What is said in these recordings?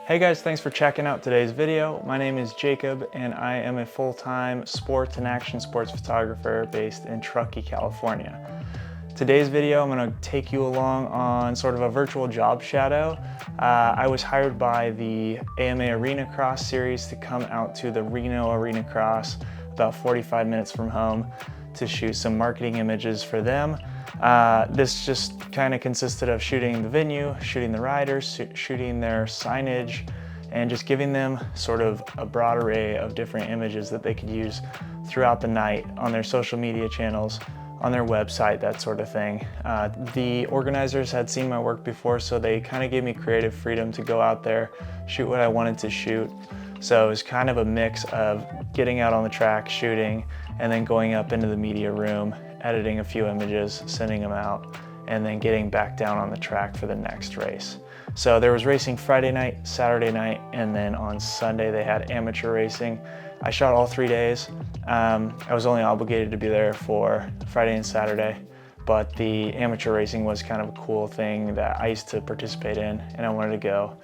Hey guys, thanks for checking out today's video. My name is Jacob and I am a full-time sports and action sports photographer based in Truckee, California. Today's video, I'm going to take you along on sort of a virtual job shadow. I was hired by the AMA Arena Cross series to come out to the Reno Arena Cross, about 45 minutes from home, to shoot some marketing images for them. This just kind of consisted of shooting the venue, shooting the riders, shooting their signage, and just giving them sort of a broad array of different images that they could use throughout the night on their social media channels, on their website, that sort of thing. The organizers had seen my work before, so they kind of gave me creative freedom to go out there, shoot what I wanted to shoot. So it was kind of a mix of getting out on the track, shooting, and then going up into the media room, editing a few images, sending them out, and then getting back down on the track for the next race. So there was racing Friday night, Saturday night, and then on Sunday they had amateur racing. I shot all 3 days. I was only obligated to be there for Friday and Saturday, but the amateur racing was kind of a cool thing that I used to participate in, and I wanted to go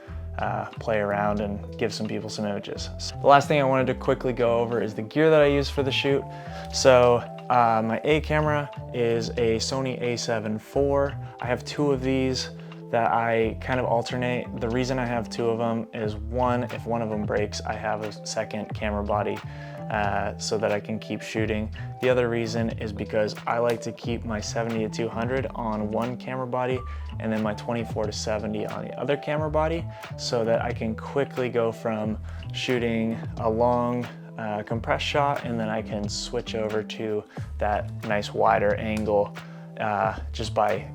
play around and give some people some images. The last thing I wanted to quickly go over is the gear that I use for the shoot. So my A camera is a Sony a7 IV. I have two of these that I kind of alternate. The reason I have two of them is, one, if one of them breaks, I have a second camera body so that I can keep shooting. The other reason is because I like to keep my 70-200 on one camera body and then my 24-70 on the other camera body, so that I can quickly go from shooting a long compressed shot and then I can switch over to that nice wider angle just by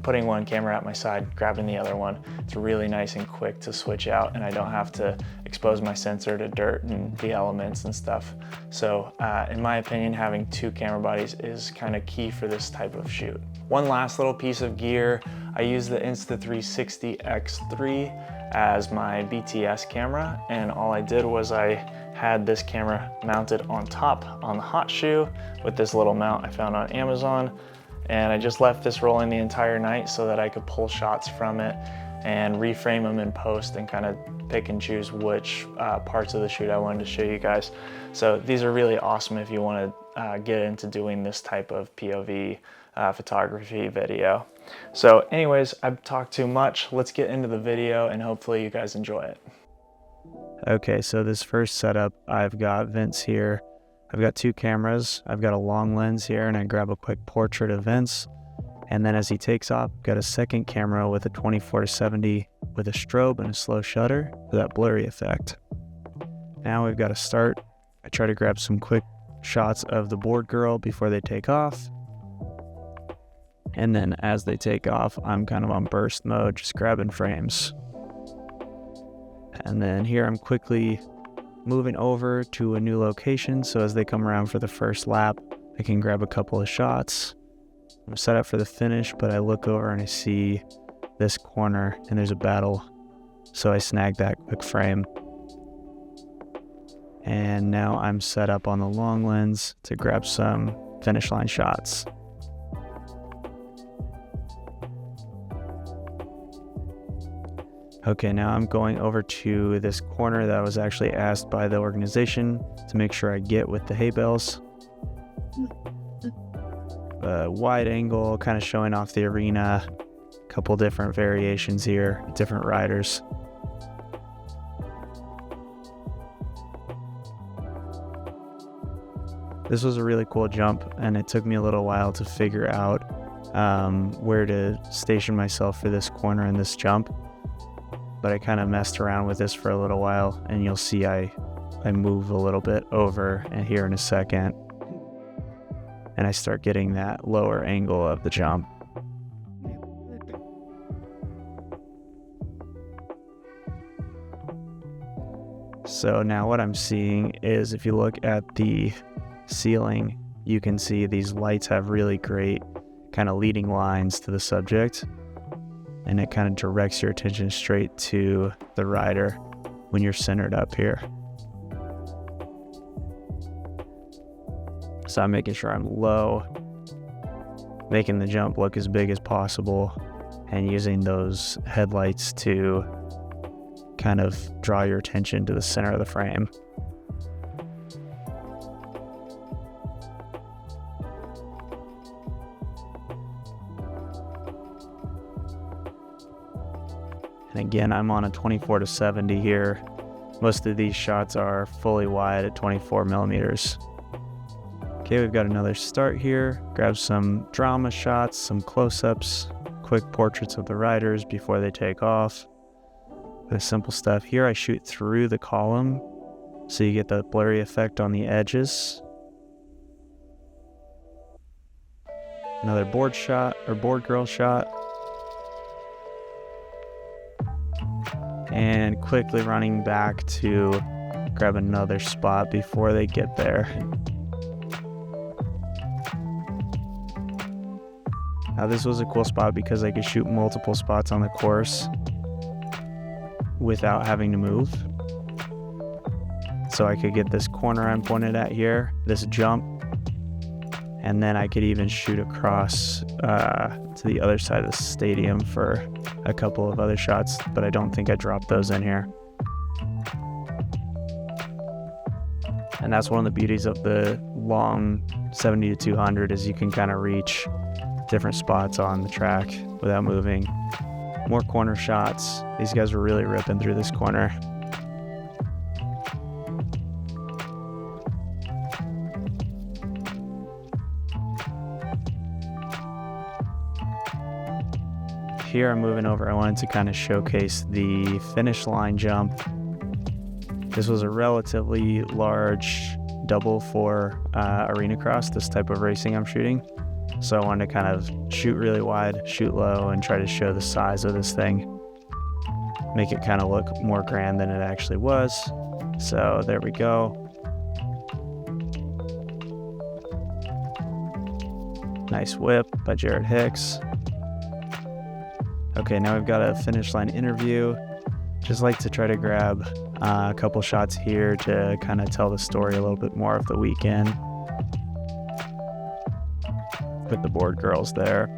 putting one camera at my side, grabbing the other one. It's really nice and quick to switch out, and I don't have to expose my sensor to dirt and the elements and stuff. So in my opinion, having two camera bodies is kind of key for this type of shoot. One last little piece of gear, I use the Insta360 X3 as my BTS camera, and all I did was I had this camera mounted on top on the hot shoe with this little mount I found on Amazon. And I just left this rolling the entire night so that I could pull shots from it and reframe them in post and kind of pick and choose which parts of the shoot I wanted to show you guys. So these are really awesome if you want to get into doing this type of POV photography video. So anyways, I've talked too much. Let's get into the video and hopefully you guys enjoy it. Okay, so this first setup, I've got Vince here. I've got two cameras. I've got a long lens here, and I grab a quick portrait of Vince. And then as he takes off, I've got a second camera with a 24-70 with a strobe and a slow shutter for that blurry effect. Now we've got to start. I try to grab some quick shots of the board girl before they take off. And then as they take off, I'm kind of on burst mode, just grabbing frames. And then here I'm quickly moving over to a new location, so as they come around for the first lap, I can grab a couple of shots. I'm set up for the finish, but I look over and I see this corner and there's a battle, so I snag that quick frame. And now I'm set up on the long lens to grab some finish line shots. Okay, now I'm going over to this corner that I was actually asked by the organization to make sure I get with the hay bales. A wide angle, kind of showing off the arena. A couple different variations here, different riders. This was a really cool jump, and it took me a little while to figure out where to station myself for this corner and this jump. But I kind of messed around with this for a little while, and you'll see I move a little bit over and here in a second, and I start getting that lower angle of the jump. So now what I'm seeing is, if you look at the ceiling, you can see these lights have really great kind of leading lines to the subject. And it kind of directs your attention straight to the rider when you're centered up here. So I'm making sure I'm low, making the jump look as big as possible, and using those headlights to kind of draw your attention to the center of the frame. And again, I'm on a 24-70 here. Most of these shots are fully wide at 24 millimeters. Okay, we've got another start here. Grab some drama shots, some close-ups, quick portraits of the riders before they take off. The simple stuff here, I shoot through the column so you get the blurry effect on the edges. Another board shot or board girl shot. And quickly running back to grab another spot before they get there. Now this was a cool spot because I could shoot multiple spots on the course without having to move. So I could get this corner I'm pointed at here, this jump, and then I could even shoot across to the other side of the stadium for a couple of other shots, but I don't think I dropped those in here. And that's one of the beauties of the long 70 to 200 is you can kind of reach different spots on the track without moving. More corner shots. These guys were really ripping through this corner. Here I'm moving over. I wanted to kind of showcase the finish line jump. This was a relatively large double for arena cross, this type of racing I'm shooting. So I wanted to kind of shoot really wide, shoot low, and try to show the size of this thing. Make it kind of look more grand than it actually was. So there we go. Nice whip by Jared Hicks. Okay, now we've got a finish line interview. Just like to try to grab a couple shots here to kind of tell the story a little bit more of the weekend. Put the board girls there.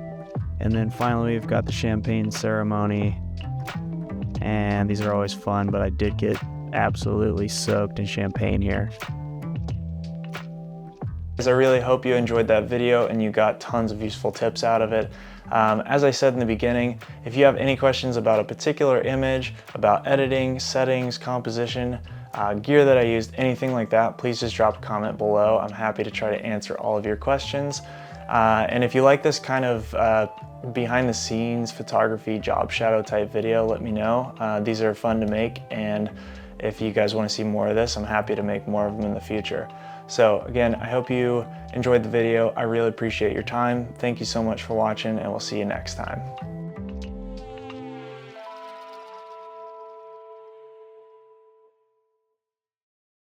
And then finally we've got the champagne ceremony. And these are always fun, but I did get absolutely soaked in champagne here. I really hope you enjoyed that video and you got tons of useful tips out of it. As I said in the beginning, if you have any questions about a particular image, about editing, settings, composition, gear that I used, anything like that, please just drop a comment below. I'm happy to try to answer all of your questions. And if you like this kind of behind the scenes photography job shadow type video, let me know. These are fun to make, and if you guys want to see more of this, I'm happy to make more of them in the future. So again, I hope you enjoyed the video. I really appreciate your time. Thank you so much for watching, and we'll see you next time.